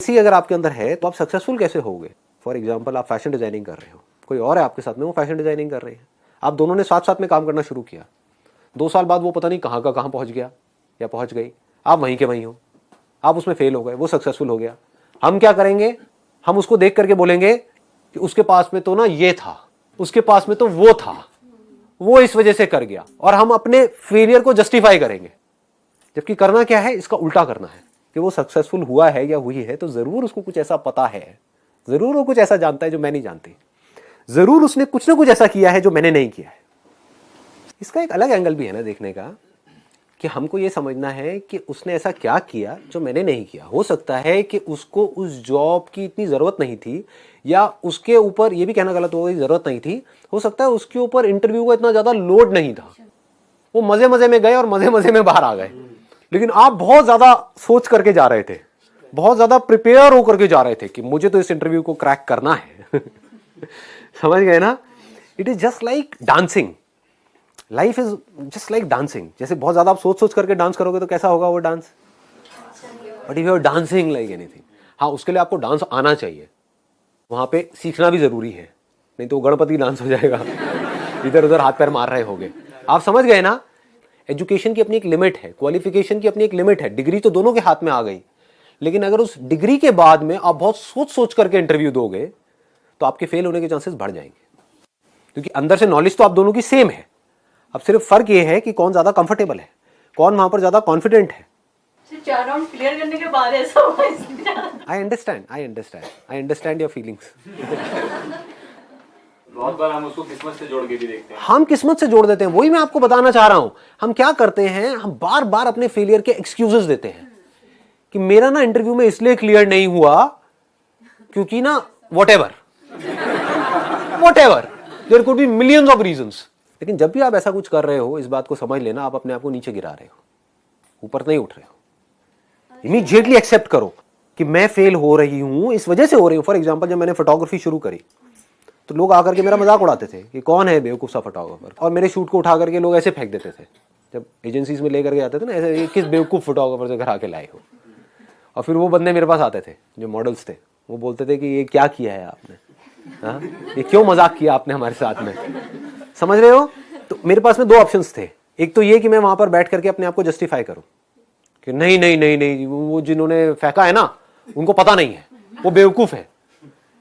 Jealousy अगर आपके अंदर है तो आप सक्सेसफुल कैसे होगे? फॉर एग्जाम्पल, आप फैशन डिजाइनिंग कर रहे हो, कोई और है आपके साथ में, वो फैशन डिजाइनिंग कर रहे हैं, आप दोनों ने साथ साथ में काम करना शुरू किया, 2 साल बाद वो पता नहीं कहाँ का कहाँ पहुँच गया या पहुँच गई, आप वहीं के वहीं हो, आप उसमें फेल हो गए, वो सक्सेसफुल हो गया। हम क्या करेंगे? हम उसको देख करके बोलेंगे कि उसके पास में तो ना ये था, उसके पास में तो वो था, वो इस वजह से कर गया, और हम अपने फेलियर को जस्टिफाई करेंगे। जबकि करना क्या है? इसका उल्टा करना है कि वो सक्सेसफुल हुआ है या हुई है तो जरूर उसको कुछ ऐसा पता है, जरूर वो कुछ ऐसा जानता है जो मैं नहीं जानती, जरूर उसने कुछ ना कुछ ऐसा किया है जो मैंने नहीं किया है। इसका एक अलग एंगल भी है ना देखने का, कि हमको ये समझना है कि उसने ऐसा क्या किया जो मैंने नहीं किया। हो सकता है कि उसको उस जॉब की इतनी ज़रूरत नहीं थी, या उसके ऊपर, ये भी कहना गलत होगा, ज़रूरत नहीं थी, हो सकता है उसके ऊपर इंटरव्यू का इतना ज़्यादा लोड नहीं था, वो मज़े मज़े में गए और मज़े मज़े में बाहर आ गए। लेकिन आप बहुत ज़्यादा सोच करके जा रहे थे, बहुत ज़्यादा प्रिपेयर होकर के जा रहे थे कि मुझे तो इस इंटरव्यू को क्रैक करना है। समझ गए ना? It is just like dancing, life is just like dancing. जैसे बहुत ज्यादा आप सोच सोच करके डांस करोगे तो कैसा होगा वो डांस? But if you are dancing like anything, हाँ, उसके लिए आपको डांस आना चाहिए, वहां पे सीखना भी जरूरी है, नहीं तो गणपति डांस हो जाएगा। इधर उधर हाथ पैर मार रहे होगे। आप समझ गए ना? एजुकेशन की अपनी एक लिमिट है, क्वालिफिकेशन की अपनी एक लिमिट है। डिग्री तो दोनों के हाथ में आ गई, लेकिन अगर उस डिग्री के बाद में आप बहुत सोच सोच करके इंटरव्यू दोगे तो आपके फेल होने के चांसेस बढ़ जाएंगे, क्योंकि अंदर से नॉलेज तो आप दोनों की सेम है। अब सिर्फ फर्क ये है कि कौन ज्यादा कंफर्टेबल है, कौन वहां पर ज्यादा कॉन्फिडेंट है। 4 राउंड क्लियर करने के बाद ऐसा हुआ। I understand your feelings. बहुत बार हम उसको किस्मत से जोड़ के भी देखते हैं। हम किस्मत से जोड़ देते हैं, वही मैं आपको बताना चाह रहा हूं। हम क्या करते हैं? हम बार बार अपने फेलियर के एक्सक्यूजेस देते हैं कि मेरा ना इंटरव्यू में इसलिए क्लियर नहीं हुआ क्योंकि ना whatever there could be millions of reasons. लेकिन जब भी आप ऐसा कुछ कर रहे हो, इस बात को समझ लेना, आप अपने आप को नीचे गिरा रहे हो, ऊपर नहीं उठ रहे हो। इमीडिएटली एक्सेप्ट करो कि मैं फेल हो रही हूं, इस वजह से हो रही हूं। फॉर एग्जांपल, जब मैंने फोटोग्राफी शुरू करी तो लोग आकर के मेरा मजाक उड़ाते थे कि कौन है बेवकूफ सा फोटोग्राफर, और मेरे शूट को उठा करके लोग ऐसे फेंक देते थे। जब एजेंसीज में लेकर के आते थे ना, ऐसे, किस बेवकूफ फोटोग्राफर से घर आके लाए हो। और फिर वो बंदे मेरे पास आते थे जो मॉडल्स थे, वो बोलते थे कि ये क्या किया है आपने, हाँ, ये क्यों मजाक किया आपने हमारे साथ में। समझ रहे हो? तो मेरे पास में 2 ऑप्शंस थे। एक तो ये कि मैं वहां पर बैठ करके अपने आप को जस्टिफाई करूं कि नहीं नहीं नहीं नहीं, वो जिन्होंने फेंका है ना उनको पता नहीं है, वो बेवकूफ है।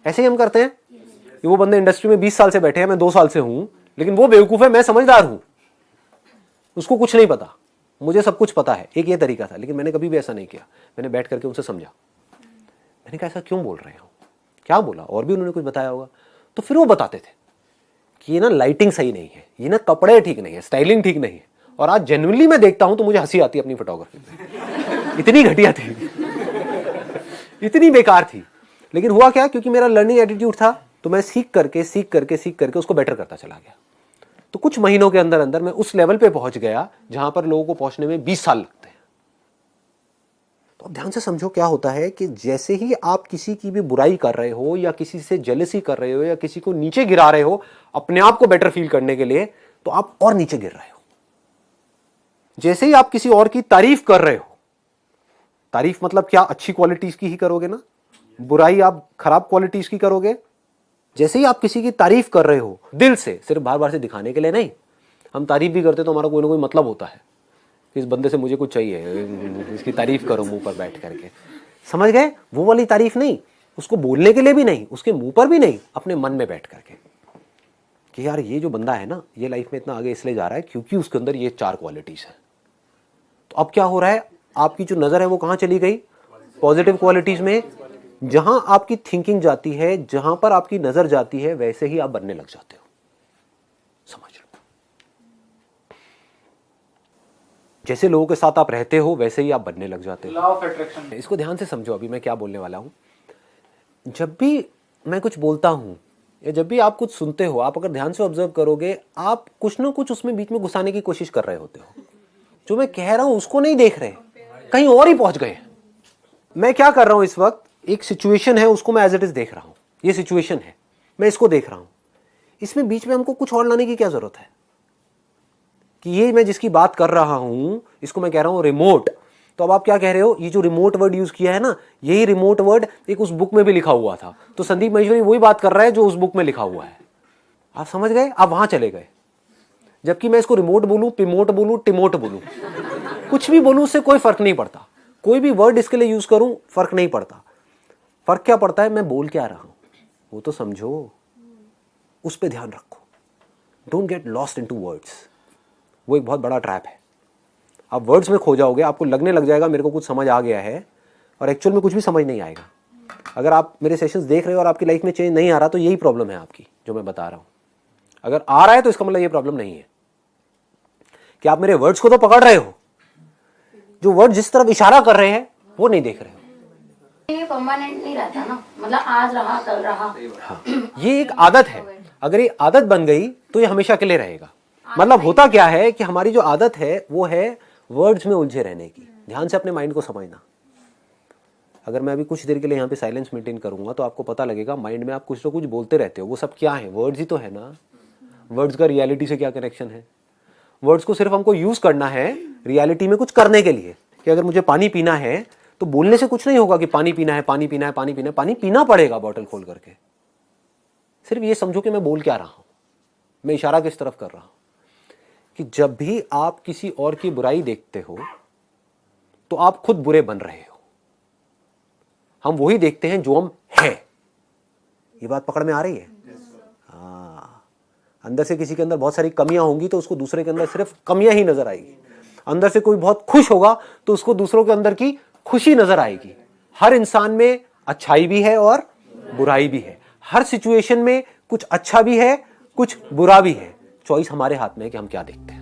ऐसे ही हम करते हैं कि वो बंदे इंडस्ट्री में 20 साल से बैठे हैं, मैं 2 साल से हूं, लेकिन वो बेवकूफ है, मैं समझदार हूं, उसको कुछ नहीं पता, मुझे सब कुछ पता है। एक ये तरीका था, लेकिन मैंने कभी भी ऐसा नहीं किया। मैंने बैठ करके उनसे समझा, मैंने कहा ऐसा क्यों बोल रहे हो, क्या बोला, और भी उन्होंने कुछ बताया होगा। तो फिर वो बताते थे कि ये ना लाइटिंग सही नहीं है, ये ना कपड़े ठीक नहीं है, स्टाइलिंग ठीक नहीं है। और आज जेन्युइनली मैं देखता हूं तो मुझे हंसी आती है अपनी फोटोग्राफी पे। इतनी घटिया थी, इतनी बेकार थी। लेकिन हुआ क्या? क्योंकि मेरा लर्निंग एटीट्यूड था, तो मैं सीख करके उसको बेटर करता चला गया। तो कुछ महीनों के अंदर अंदर मैं उस लेवल पे पहुंच गया जहां पर लोगों को पहुंचने में 20 साल लगते हैं। तो अब ध्यान से समझो क्या होता है कि जैसे ही आप किसी की भी बुराई कर रहे हो, या किसी से जेलसी कर रहे हो, या किसी को नीचे गिरा रहे हो अपने आप को बेटर फील करने के लिए, तो आप और नीचे गिर रहे हो। जैसे ही आप किसी और की तारीफ कर रहे हो, तारीफ मतलब क्या? अच्छी क्वालिटीज की ही करोगे ना, बुराई आप खराब क्वालिटीज की करोगे। जैसे ही आप किसी की तारीफ कर रहे हो दिल से, सिर्फ बार बार से दिखाने के लिए नहीं, हम तारीफ भी करते तो हमारा कोई ना कोई मतलब होता है, इस बंदे से मुझे कुछ चाहिए, इसकी तारीफ करो मुंह पर बैठ करके। समझ गए? वो वाली तारीफ नहीं, उसको बोलने के लिए भी नहीं, उसके मुंह पर भी नहीं, अपने मन में बैठ करके कि यार ये जो बंदा है ना, ये लाइफ में इतना आगे इसलिए जा रहा है क्योंकि उसके अंदर ये 4 क्वालिटीज है। तो अब क्या हो रहा है? आपकी जो नजर है वो कहां चली गई? पॉजिटिव क्वालिटीज में। जहां आपकी थिंकिंग जाती है, जहां पर आपकी नजर जाती है, वैसे ही आप बनने लग जाते हो। समझ लो, जैसे लोगों के साथ आप रहते हो वैसे ही आप बनने लग जाते हो। Law of attraction. इसको ध्यान से समझो, अभी मैं क्या बोलने वाला हूं। जब भी मैं कुछ बोलता हूं या जब भी आप कुछ सुनते हो, आप अगर ध्यान से ऑब्जर्व करोगे, आप कुछ ना कुछ उसमें बीच में घुसाने की कोशिश कर रहे होते हो। जो मैं कह रहा हूं उसको नहीं देख रहे, कहीं और ही पहुंच गए। मैं क्या कर रहा हूं इस वक्त? एक सिचुएशन है, उसको मैं एज इट इज देख रहा हूं। ये सिचुएशन है, मैं इसको देख रहा हूं। इसमें बीच में हमको कुछ और लाने की क्या जरूरत है? कि ये मैं जिसकी बात कर रहा हूं, इसको मैं कह रहा हूं रिमोट, तो अब आप क्या कह रहे हो, ये जो रिमोट वर्ड यूज किया है ना, यही रिमोट वर्ड एक उस बुक में भी लिखा हुआ था, तो संदीप महेश्वरी वही बात कर रहा है जो उस बुक में लिखा हुआ है। आप समझ गए, आप वहां चले गए। जबकि मैं इसको रिमोट बोलूं, पिमोट बोलूं, टिमोट बोलूं, कुछ भी बोलूं, उससे कोई फर्क नहीं पड़ता। कोई भी वर्ड इसके लिए यूज करूं, फर्क नहीं पड़ता। फर्क क्या पड़ता है, मैं बोल क्या रहा हूं, वो तो समझो, उस पर ध्यान रखो। Don't get lost into words. वो एक बहुत बड़ा ट्रैप है। आप वर्ड्स में खो जाओगे, आपको लगने लग जाएगा मेरे को कुछ समझ आ गया है, और एक्चुअल में कुछ भी समझ नहीं आएगा। अगर आप मेरे सेशंस देख रहे हो और आपकी लाइफ में चेंज नहीं आ रहा, तो यही प्रॉब्लम है आपकी, जो मैं बता रहा हूं। अगर आ रहा है तो इसका मतलब ये प्रॉब्लम नहीं है कि आप मेरे वर्ड्स को तो पकड़ रहे हो, जो वर्ड जिस तरफ इशारा कर रहे हैं वो नहीं देख रहे हो। ये परमानेंट नहीं रहता ना, मतलब आज रहा कल रहा। हाँ, ये एक आदत है। अगर ये आदत बन गई तो ये हमेशा के लिए रहेगा। मतलब होता क्या है कि हमारी जो आदत है वो है वर्ड्स में उलझे रहने की। ध्यान से अपने माइंड को समझना। अगर मैं अभी कुछ देर के लिए यहाँ पे साइलेंस मेंटेन करूंगा तो आपको पता लगेगा माइंड में आप कुछ तो कुछ बोलते रहते हो। वो सब क्या है, वर्ड्स ही तो है ना। वर्ड्स का रियलिटी से क्या कनेक्शन है। वर्ड्स को सिर्फ हमको यूज करना है रियलिटी में कुछ करने के लिए। कि अगर मुझे पानी पीना है तो बोलने से कुछ नहीं होगा कि पानी पीना है, पानी पीना है, पानी पीना है। पानी पीना पड़ेगा बॉटल खोल करके। सिर्फ ये समझो कि मैं बोल क्या रहा हूं, मैं इशारा किस तरफ कर रहा हूं। कि जब भी आप किसी और की बुराई देखते हो तो आप खुद बुरे बन रहे हो। हम वही देखते हैं जो हम हैं। ये बात पकड़ में आ रही है? हाँ, अंदर से किसी के अंदर बहुत सारी कमियां होंगी तो उसको दूसरे के अंदर सिर्फ कमियां ही नजर आएगी। अंदर से कोई बहुत खुश होगा तो उसको दूसरों के अंदर की खुशी नजर आएगी। हर इंसान में अच्छाई भी है और बुराई भी है। हर सिचुएशन में कुछ अच्छा भी है, कुछ बुरा भी है। चॉइस हमारे हाथ में है कि हम क्या देखते हैं।